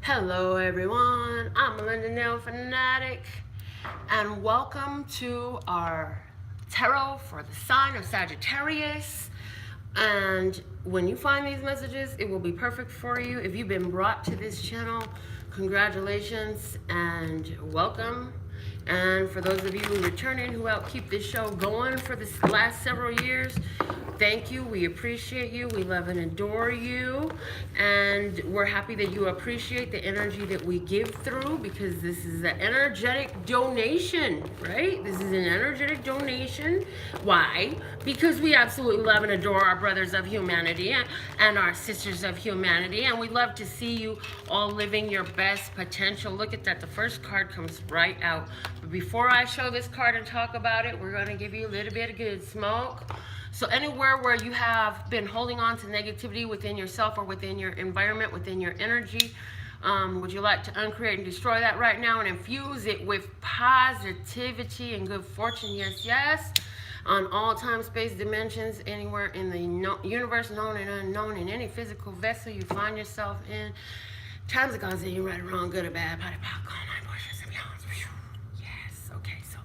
Hello everyone, I'm Melinda, NailFanatic, and welcome to our tarot for the sign of Sagittarius. And when you find these messages, it will be perfect for you. If you've been brought to this channel, congratulations and welcome. And for those of you who return in, who helped keep this show going for the last several years, thank you. We appreciate you. We love and adore you. And we're happy that you appreciate the energy that we give through, because this is an energetic donation, right? This is an energetic donation. Why? Because we absolutely love and adore our brothers of humanity and our sisters of humanity. And we love to see you all living your best potential. Look at that. The first card comes right out. But before I show this card and talk about it, we're going to give you a little bit of good smoke. So anywhere where you have been holding on to negativity within yourself or within your environment, within your energy, would you like to uncreate and destroy that right now and infuse it with positivity and good fortune? Yes, yes. On all time, space, dimensions, anywhere in the universe, known and unknown, in any physical vessel you find yourself in. Times of God's you right or wrong, good or bad, potty pop, call my portions and beyond. Yes, okay, so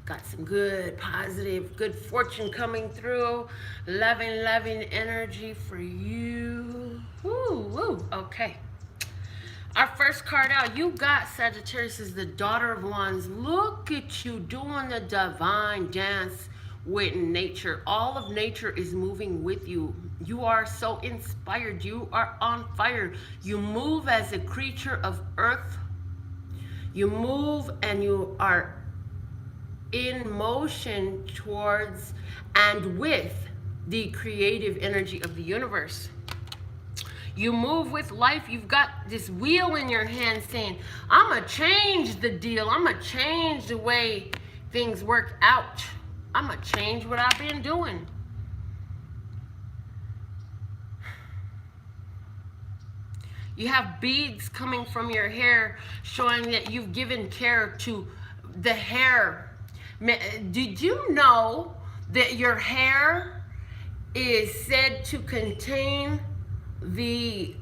got some good, positive, good fortune coming through. Loving energy for you. Woo, woo, okay. Our first card out, you got Sagittarius is the Daughter of Wands. Look at you doing the divine dance with nature. All of nature is moving with you. You are so inspired. You are on fire. You move as a creature of earth. You move and you are in motion towards and with the creative energy of the universe. You move with life. You've got this wheel in your hand saying, I'm going to change the deal. I'm going to change the way things work out. I'm going to change what I've been doing. You have beads coming from your hair showing that you've given care to the hair. Did you know that your hair is said to contain the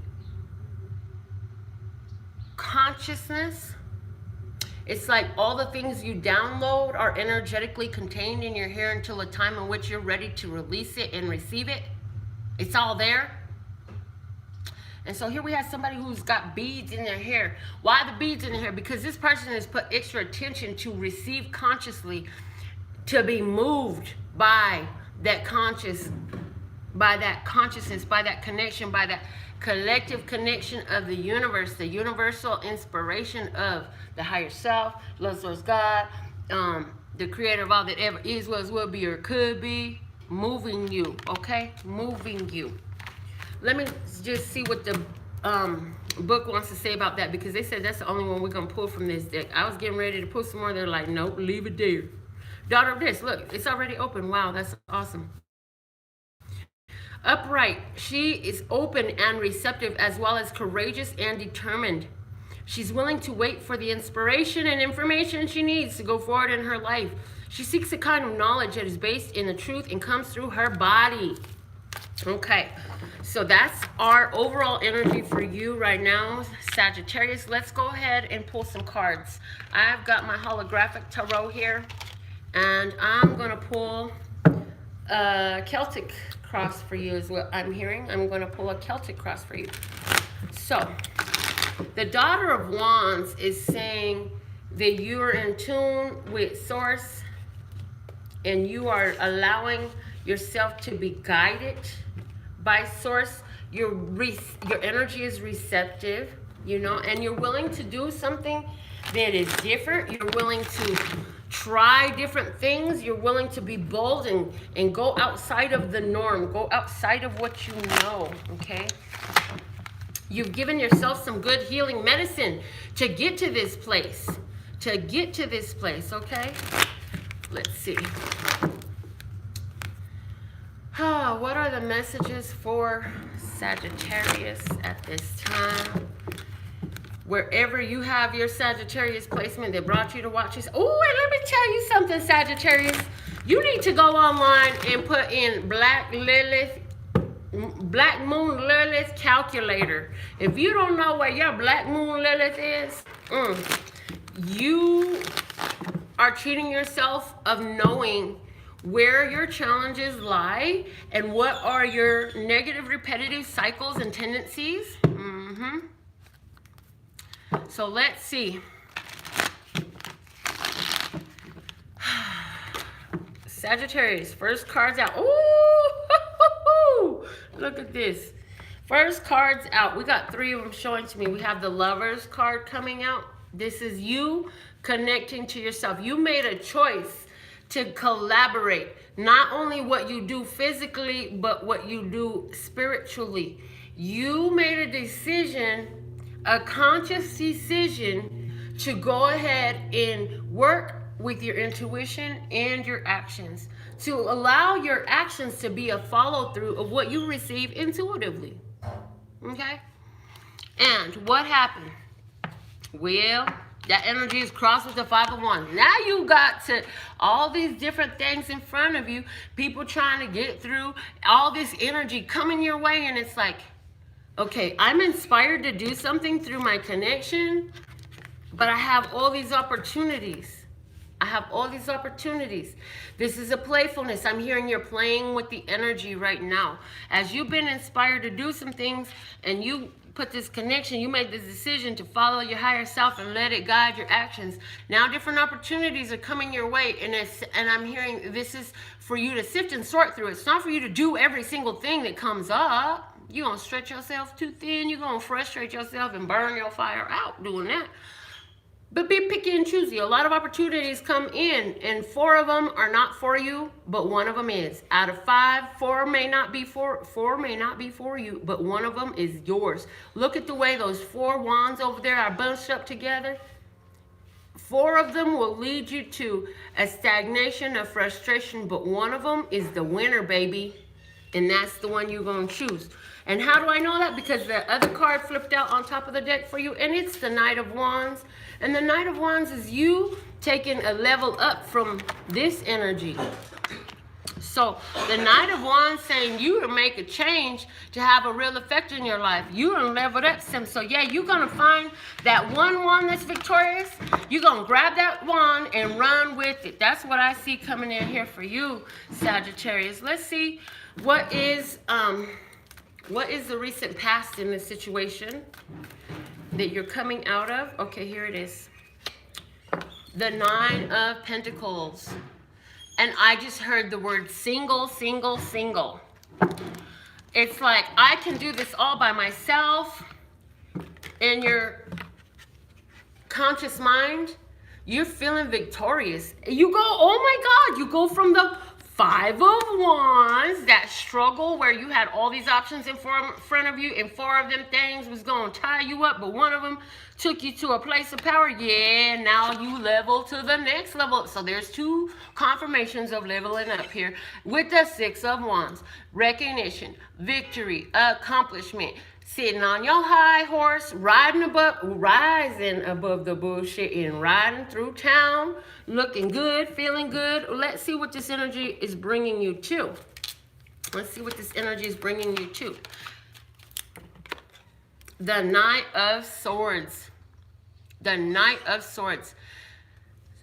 consciousness? It's like all the things you download are energetically contained in your hair until a time in which you're ready to release it and receive it. It's all there. And so here we have somebody who's got beads in their hair. Why the beads in their hair? Because this person has put extra attention to receive consciously, to be moved by that consciousness, by that connection, by that collective connection of the universe, the universal inspiration of the higher self, love source God, the creator of all that ever is, was, will be, or could be, moving you, okay? Moving you. Let me just see what the book wants to say about that, because they said that's the only one we're going to pull from this deck. I was getting ready to pull some more. They're like, nope, leave it there. Daughter of this, look, it's already open. Wow, that's awesome. Upright, she is open and receptive, as well as courageous and determined. She's willing to wait for the inspiration and information she needs to go forward in her life. She seeks a kind of knowledge that is based in the truth and comes through her body. Okay, so that's our overall energy for you right now, Sagittarius. Let's go ahead and pull some cards. I've got my holographic tarot here, and I'm going to pull a Celtic cross for you is what I'm hearing. I'm going to pull a Celtic cross for you. So, the Daughter of Wands is saying that you are in tune with Source and you are allowing yourself to be guided by Source. Your energy is receptive, you know, and you're willing to do something that is different. You're willing to try different things. You're willing to be bold and go outside of the norm. Go outside of what you know, okay? You've given yourself some good healing medicine to get to this place. To get to this place, okay? Let's see. What are the messages for Sagittarius at this time? Wherever you have your Sagittarius placement that brought you to watch this. Oh, and let me tell you something, Sagittarius. You need to go online and put in Black Lilith Black Moon Lilith calculator. If you don't know where your Black Moon Lilith is, you are cheating yourself of knowing where your challenges lie and what are your negative repetitive cycles and tendencies. So let's see. Sagittarius, first cards out. Ooh, look at this. First cards out. We got 3 of them showing to me. We have the Lovers card coming out. This is you connecting to yourself. You made a choice to collaborate. Not only what you do physically, but what you do spiritually. You made a decision, a conscious decision, to go ahead and work with your intuition and your actions, to allow your actions to be a follow-through of what you receive intuitively. Okay? And what happened? Well, that energy is crossed with the 5 of Wands. Now you got to all these different things in front of you, people trying to get through, all this energy coming your way, and it's like, okay, I'm inspired to do something through my connection, but I have all these opportunities. This is a playfulness. I'm hearing you're playing with the energy right now. As you've been inspired to do some things and you put this connection, you made this decision to follow your higher self and let it guide your actions. Now different opportunities are coming your way, and I'm hearing this is for you to sift and sort through. It's not for you to do every single thing that comes up. You're going to stretch yourself too thin. You're going to frustrate yourself and burn your fire out doing that. But be picky and choosy. A lot of opportunities come in, and 4 of them are not for you, but 1 of them is. Out of 5, 4 may not be for you, but 1 of them is yours. Look at the way those 4 wands over there are bunched up together. 4 of them will lead you to a stagnation, a frustration, but 1 of them is the winner, baby. And that's the one you're going to choose. And how do I know that? Because the other card flipped out on top of the deck for you, and it's the Knight of Wands. And the Knight of Wands is you taking a level up from this energy. So the Knight of Wands saying you to make a change to have a real effect in your life. You done leveled up some. So yeah, you're going to find that one wand that's victorious. You're going to grab that wand and run with it. That's what I see coming in here for you, Sagittarius. Let's see what is the recent past in this situation that you're coming out of. Okay, here it is. The 9 of Pentacles. And I just heard the word single, single, single. It's like, I can do this all by myself. In your conscious mind, you're feeling victorious. You go, oh my God, you go from the 5 of Wands, that struggle where you had all these options in front of you, and 4 of them things was going to tie you up, but 1 of them took you to a place of power. Yeah, now you level to the next level. So there's 2 confirmations of leveling up here with the 6 of Wands. Recognition, victory, accomplishment. Sitting on your high horse, rising above the bullshit and riding through town, looking good, feeling good. Let's see what this energy is bringing you to. Let's see what this energy is bringing you to. The Knight of Swords. The Knight of Swords.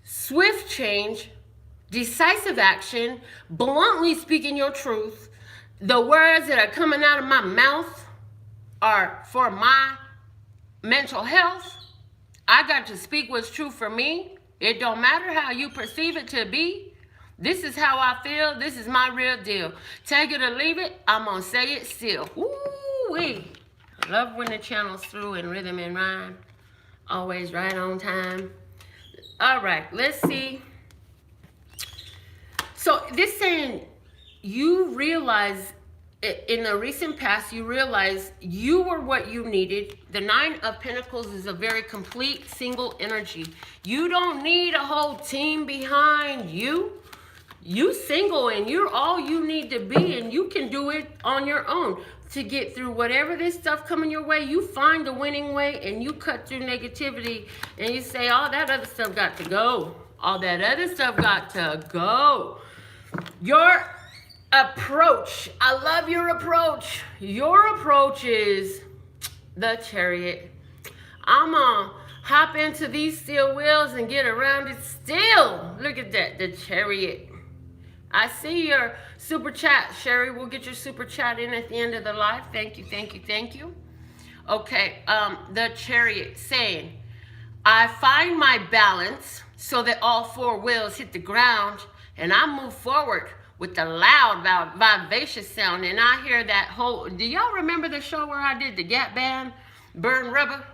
Swift change, decisive action, bluntly speaking your truth. The words that are coming out of my mouth are for my mental health. I got to speak what's true for me. It don't matter how you perceive it to be. This is how I feel. This is my real deal. Take it or leave it. I'm going to say it still. Ooh-wee. Love when the channel's through in rhythm and rhyme. Always right on time. All right, let's see. So this saying, you realize in the recent past, you realize you were what you needed. The 9 of Pentacles is a very complete single energy. You don't need a whole team behind you. You single and you're all you need to be, and you can do it on your own to get through whatever this stuff coming your way. You find the winning way and you cut through negativity and you say, all that other stuff got to go. All that other stuff got to go. Your Approach. I love your approach. Your approach is the Chariot. I'm gonna hop into these steel wheels and get around it still. Look at that, the Chariot. I see your super chat, Sherry. We'll get your super chat in at the end of the live. Thank you, thank you, thank you. Okay, the Chariot saying, I find my balance so that all four wheels hit the ground and I move forward with the loud, vivacious sound. And I hear that whole, do y'all remember the show where I did the Gap Band, Burn Rubber?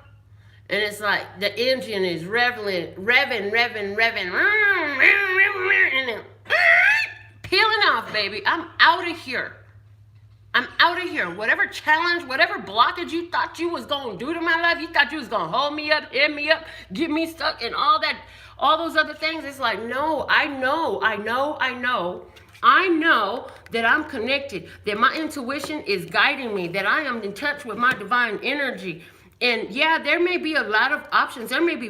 And it's like the engine is revving, and then peeling off, baby. I'm out of here. I'm out of here. Whatever challenge, whatever blockage you thought you was going to do to my life, you thought you was going to hold me up, hit me up, get me stuck, and all that, all those other things. It's like, no, I know that I'm connected, that my intuition is guiding me, that I am in touch with my divine energy. And yeah, there may be a lot of options. There may be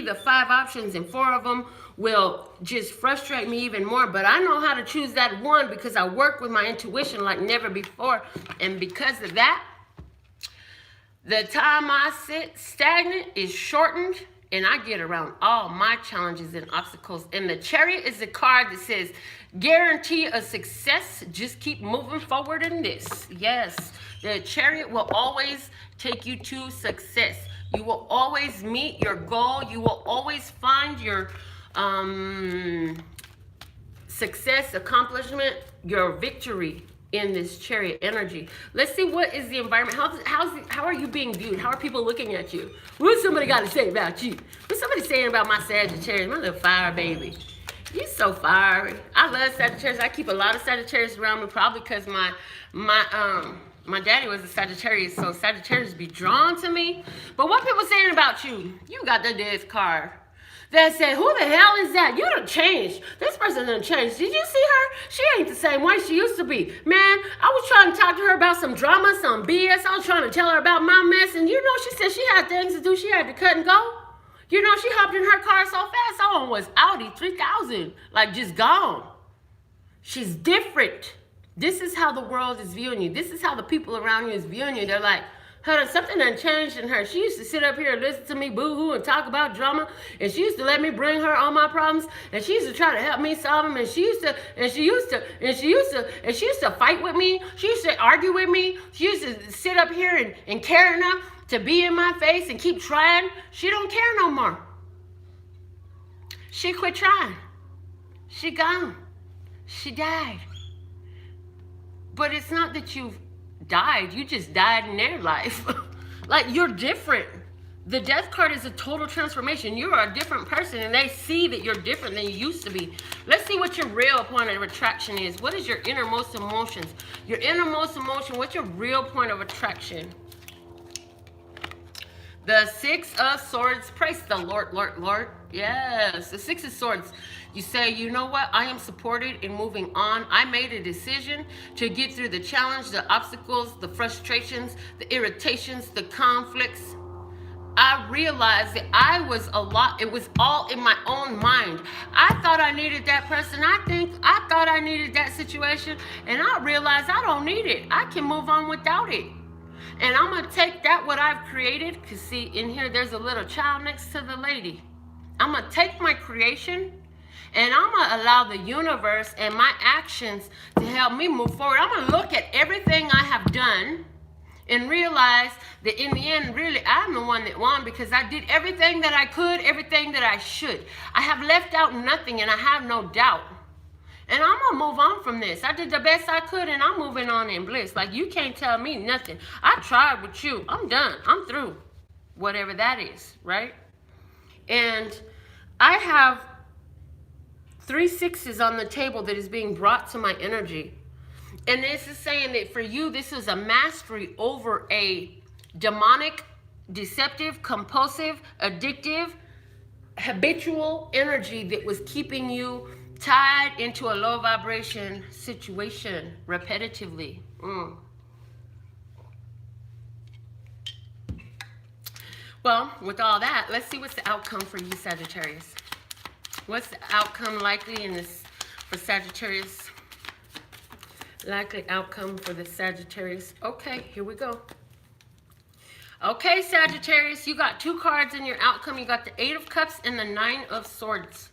the 5 options and 4 of them will just frustrate me even more. But I know how to choose that one because I work with my intuition like never before. And because of that, the time I sit stagnant is shortened and I get around all my challenges and obstacles. And the Chariot is a card that says, guarantee a success. Just keep moving forward in this. Yes, the Chariot will always take you to success. You will always meet your goal. You will always find your success, accomplishment, your victory in this Chariot energy. Let's see, what is the environment? How are you being viewed? How are people looking at you? What's somebody got to say about you? What's somebody saying about my Sagittarius, my little fire baby? You so fiery. I love Sagittarius. I keep a lot of Sagittarius around me, probably because my daddy was a Sagittarius, so Sagittarius be drawn to me. But what people saying about you? You got the death card. They say, who the hell is that? You done changed. This person done changed. Did you see her? She ain't the same way she used to be. Man, I was trying to talk to her about some drama, some BS. I was trying to tell her about my mess. And you know, she said she had things to do. She had to cut and go. You know, she hopped in her car so fast. That one was Audi 3000. Like, just gone. She's different. This is how the world is viewing you. This is how the people around you is viewing you. They're like, something done changed in her. She used to sit up here and listen to me boo-hoo and talk about drama, and she used to let me bring her all my problems, and she used to try to help me solve them, and she used to fight with me. She used to argue with me. She used to sit up here and care enough to be in my face and keep trying. She don't care no more. She quit trying. She gone. She died. But it's not that you've died, you just died in their life. Like, you're different. The death card is a total transformation. You're a different person, and they see that you're different than you used to be. Let's see what your real point of attraction is. What is your innermost emotions? Your innermost emotion, what's your real point of attraction? The 6 of Swords. Praise the Lord, Lord, Lord. Yes, the 6 of Swords. You say, you know what? I am supported in moving on. I made a decision to get through the challenge, the obstacles, the frustrations, the irritations, the conflicts. I realized that it was all in my own mind. I thought I needed that person. I thought I needed that situation. And I realized I don't need it. I can move on without it. And I'm going to take that, what I've created, because see, in here, there's a little child next to the lady. I'm going to take my creation, and I'm going to allow the universe and my actions to help me move forward. I'm going to look at everything I have done and realize that in the end, really, I'm the one that won because I did everything that I could, everything that I should. I have left out nothing, and I have no doubt. And I'm going to move on from this. I did the best I could, and I'm moving on in bliss. Like, you can't tell me nothing. I tried with you. I'm done. I'm through. Whatever that is, right? And I have 3 6s on the table that is being brought to my energy. And this is saying that for you, this is a mastery over a demonic, deceptive, compulsive, addictive, habitual energy that was keeping you tied into a low vibration situation repetitively. Well, with all that, let's see what's the outcome for you, Sagittarius. What's the outcome likely in this for Sagittarius Likely outcome for the Sagittarius. Okay, here we go. Okay, Sagittarius, you got 2 cards in your outcome. You got the 8 of Cups and the 9 of Swords.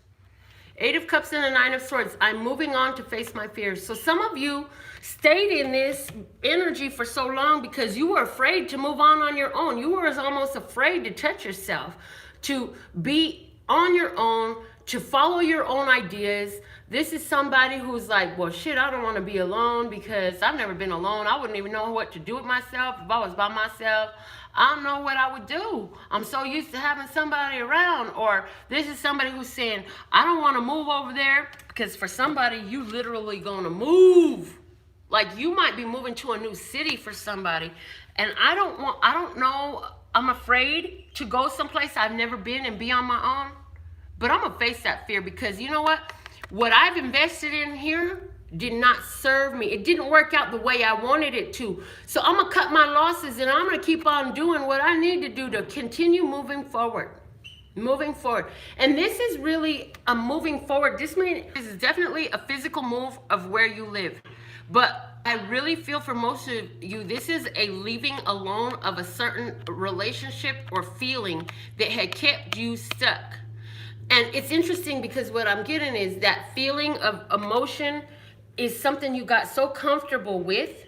8 of Cups and the 9 of Swords. I'm moving on to face my fears. So some of you stayed in this energy for so long because you were afraid to move on your own. You were almost afraid to touch yourself, to be on your own, to follow your own ideas. This is somebody who's like, well, shit, I don't want to be alone because I've never been alone. I wouldn't even know what to do with myself if I was by myself. I don't know what I would do. I'm so used to having somebody around. Or this is somebody who's saying, I don't want to move over there, because for somebody, you literally going to move. Like you might be moving to a new city for somebody. And I don't know, I'm afraid to go someplace I've never been and be on my own. But I'm going to face that fear because you know what? What I've invested in here did not serve me. It didn't work out the way I wanted it to. So I'm going to cut my losses and I'm going to keep on doing what I need to do to continue moving forward. Moving forward. And this is really a moving forward. This is definitely a physical move of where you live. But I really feel for most of you, this is a leaving alone of a certain relationship or feeling that had kept you stuck. And it's interesting because what I'm getting is that feeling of emotion is something you got so comfortable with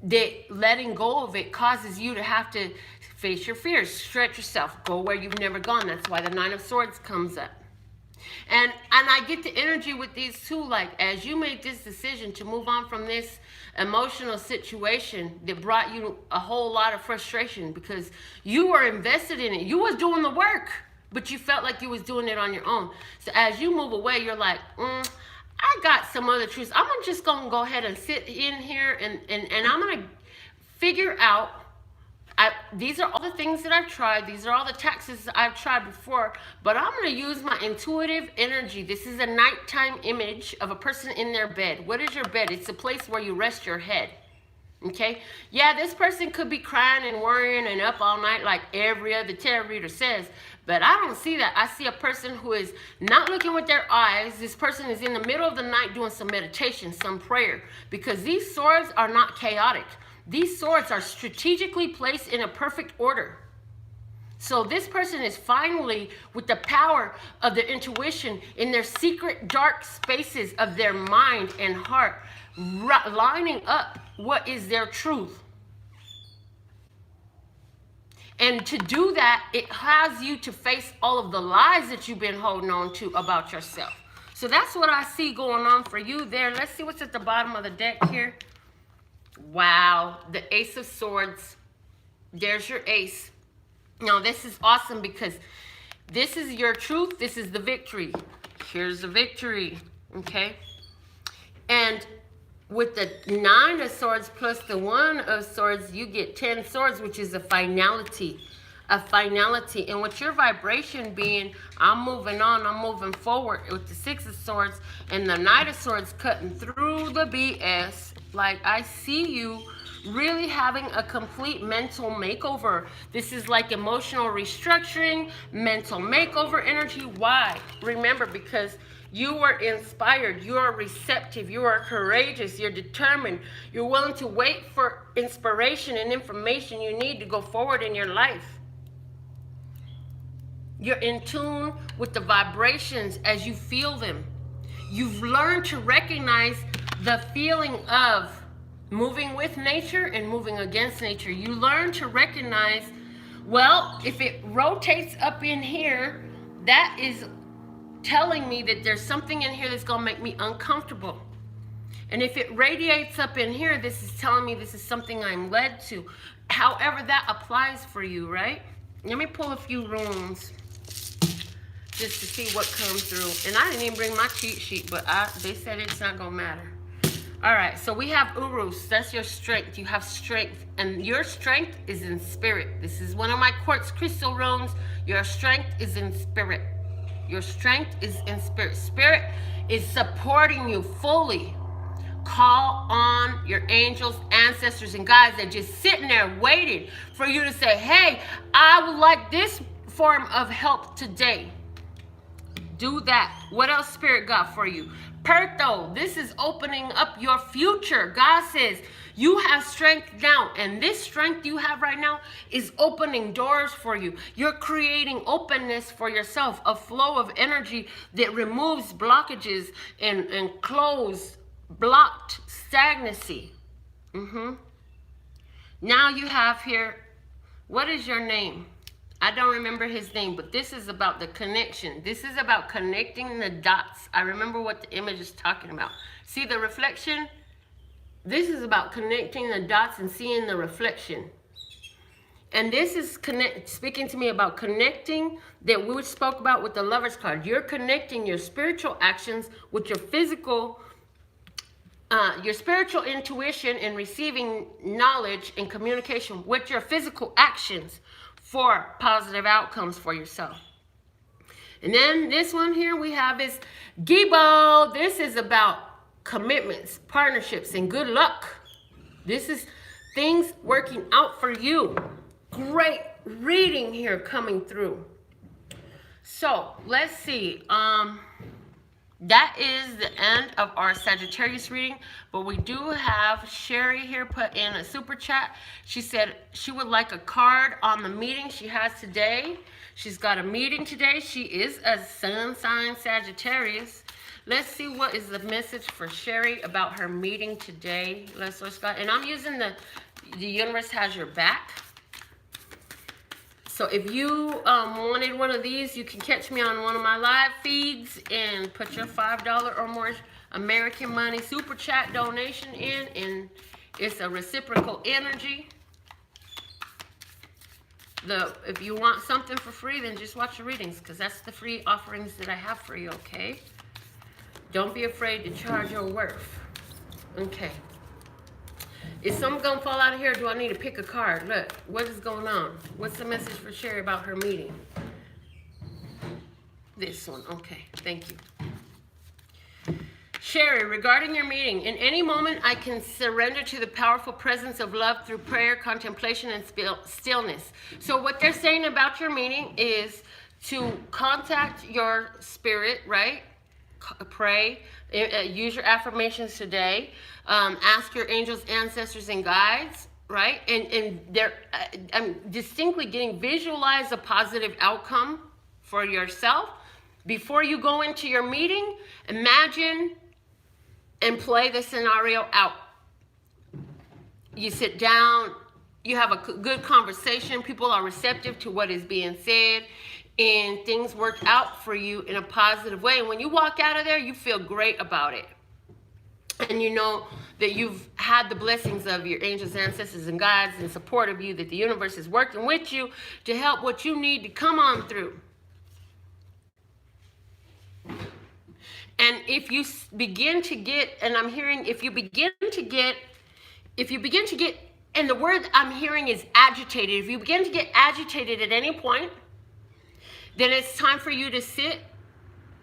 that letting go of it causes you to have to face your fears, stretch yourself, go where you've never gone. That's why the 9 of Swords comes up. And I get the energy with these two, like as you made this decision to move on from this emotional situation that brought you a whole lot of frustration because you were invested in it. You was doing the work, but you felt like you was doing it on your own. So as you move away, you're like, I got some other truths. I'm just going to go ahead and sit in here and I'm going to figure out, these are all the things that I've tried. These are all the tactics I've tried before, but I'm going to use my intuitive energy. This is a nighttime image of a person in their bed. What is your bed? It's a place where you rest your head. Okay? Yeah, this person could be crying and worrying and up all night like every other tarot reader says, but I don't see that. I see a person who is not looking with their eyes. This person is in the middle of the night doing some meditation, some prayer, because these swords are not chaotic. These swords are strategically placed in a perfect order. So this person is finally, with the power of their intuition, in their secret dark spaces of their mind and heart, lining up what is their truth. And to do that, it has you to face all of the lies that you've been holding on to about yourself. So that's what I see going on for you there. Let's see what's at the bottom of the deck here. Wow, the Ace of Swords. There's your ace. Now, this is awesome because this is your truth. This is the victory. Here's the victory, okay? And with the 9 of Swords plus the 1 of Swords, you get 10 Swords, which is a finality. A finality. And with your vibration being, I'm moving on, I'm moving forward, with the 6 of Swords and the Knight of Swords cutting through the BS, like I see you really having a complete mental makeover. This is like emotional restructuring, mental makeover energy. Why? Remember, because you were inspired, you are receptive, you are courageous, you're determined, you're willing to wait for inspiration and information you need to go forward in your life. You're in tune with the vibrations as you feel them. You've learned to recognize the feeling of moving with nature and moving against nature. You learn to recognize, well, if it rotates up in here, that is telling me that there's something in here that's going to make me uncomfortable. And if it radiates up in here, this is telling me this is something I'm led to. However that applies for you, right? Let me pull a few runes just to see what comes through. And I didn't even bring my cheat sheet, but they said it's not going to matter. All right, so we have Urus. That's your strength. You have strength, and your strength is in spirit. This is one of my quartz crystal runes. Your strength is in spirit. Your strength is in spirit. Spirit is supporting you fully. Call on your angels, ancestors, and guides that just sitting there waiting for you to say, hey, I would like this form of help today. do that. What else Spirit got for you? Pertho, this is opening up your future. God says you have strength now, and this strength you have right now is opening doors for you. You're creating openness for yourself, a flow of energy that removes blockages and close blocked stagnancy. Now you have here, what is your name? I don't remember his name, but this is about the connection. This is about connecting the dots. I remember what the image is talking about. See the reflection? This is about connecting the dots and seeing the reflection. And this is speaking to me about connecting that we spoke about with the Lover's card. You're connecting your spiritual actions with your physical, your spiritual intuition and receiving knowledge and communication with your physical actions for positive outcomes for yourself. And then this one here we have is Gibo. This is about commitments, partnerships, and good luck. This is things working out for you. Great reading here coming through. So let's see. That is the end of our Sagittarius reading, but we do have Sherry here put in a super chat. She said she would like a card on the meeting she has today. She's got a meeting today. She is a sun sign Sagittarius. Let's see what is the message for Sherry about her meeting today. Let's go. And I'm using the universe has your back. So if you wanted one of these, you can catch me on one of my live feeds and put your $5 or more American money super chat donation in, and it's a reciprocal energy. If you want something for free, then just watch the readings, because that's the free offerings that I have for you, okay? Don't be afraid to charge your worth. Okay. Is something gonna fall out of here? Or do I need to pick a card? Look, what is going on? What's the message for Sherry about her meeting? This one, okay, thank you. Sherry, regarding your meeting, in any moment I can surrender to the powerful presence of love through prayer, contemplation, and stillness. So what they're saying about your meeting is to contact your spirit, right? Pray, use your affirmations today, ask your angels, ancestors, and guides, right? And they're I'm distinctly getting visualize a positive outcome for yourself. Before you go into your meeting, imagine and play the scenario out. You sit down, you have a good conversation, people are receptive to what is being said, and things work out for you in a positive way. And when you walk out of there, you feel great about it. And you know that you've had the blessings of your angels, ancestors, and guides in support of you, that the universe is working with you to help what you need to come on through. And if you begin to get, and I'm hearing, if you begin to get, and the word I'm hearing is agitated. If you begin to get agitated at any point, then it's time for you to sit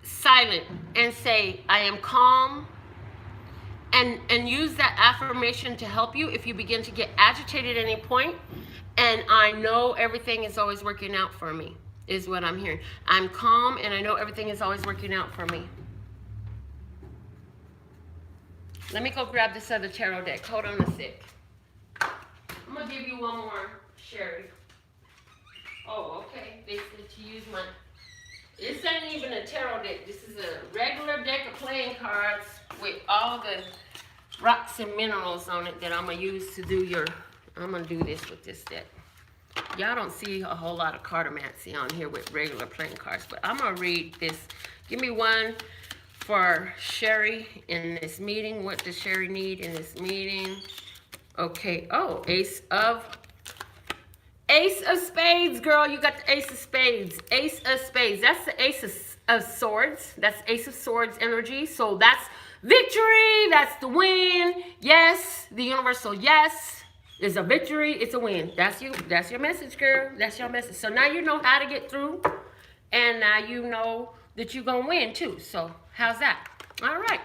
silent and say, I am calm, and use that affirmation to help you if you begin to get agitated at any point. And I know everything is always working out for me, is what I'm hearing. I'm calm, and I know everything is always working out for me. Let me go grab this other tarot deck. Hold on a sec. I'm going to give you one more, Sherry. Oh, okay. They said to use my... This ain't even a tarot deck. This is a regular deck of playing cards with all the rocks and minerals on it that I'm going to use to do your... I'm going to do this with this deck. Y'all don't see a whole lot of cartomancy on here with regular playing cards, but I'm going to read this. Give me one for Sherry in this meeting. What does Sherry need in this meeting? Okay. Oh, Ace of Spades, girl. You got the Ace of Spades. Ace of Spades. That's the Ace of Swords. That's Ace of Swords energy. So that's victory. That's the win. Yes. The universal yes. It's a victory. It's a win. That's you. That's your message, girl. That's your message. So now you know how to get through. And now you know that you're going to win too. So how's that? All right.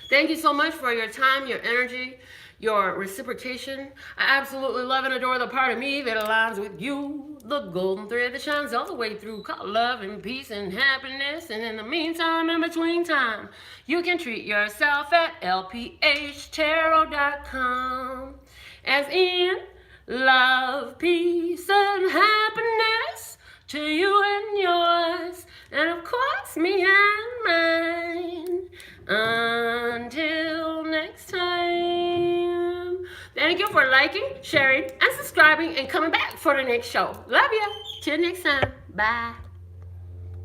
Thank you so much for your time, your energy, your reciprocation. I absolutely love and adore the part of me that aligns with you, the golden thread that shines all the way through, called love and peace and happiness. And in the meantime, in between time, you can treat yourself at lphtarot.com. As in, love, peace, and happiness to you and yours, and of course me and mine. Until next time. Thank you for liking, sharing, and subscribing, and coming back for the next show. Love you. Till next time. Bye.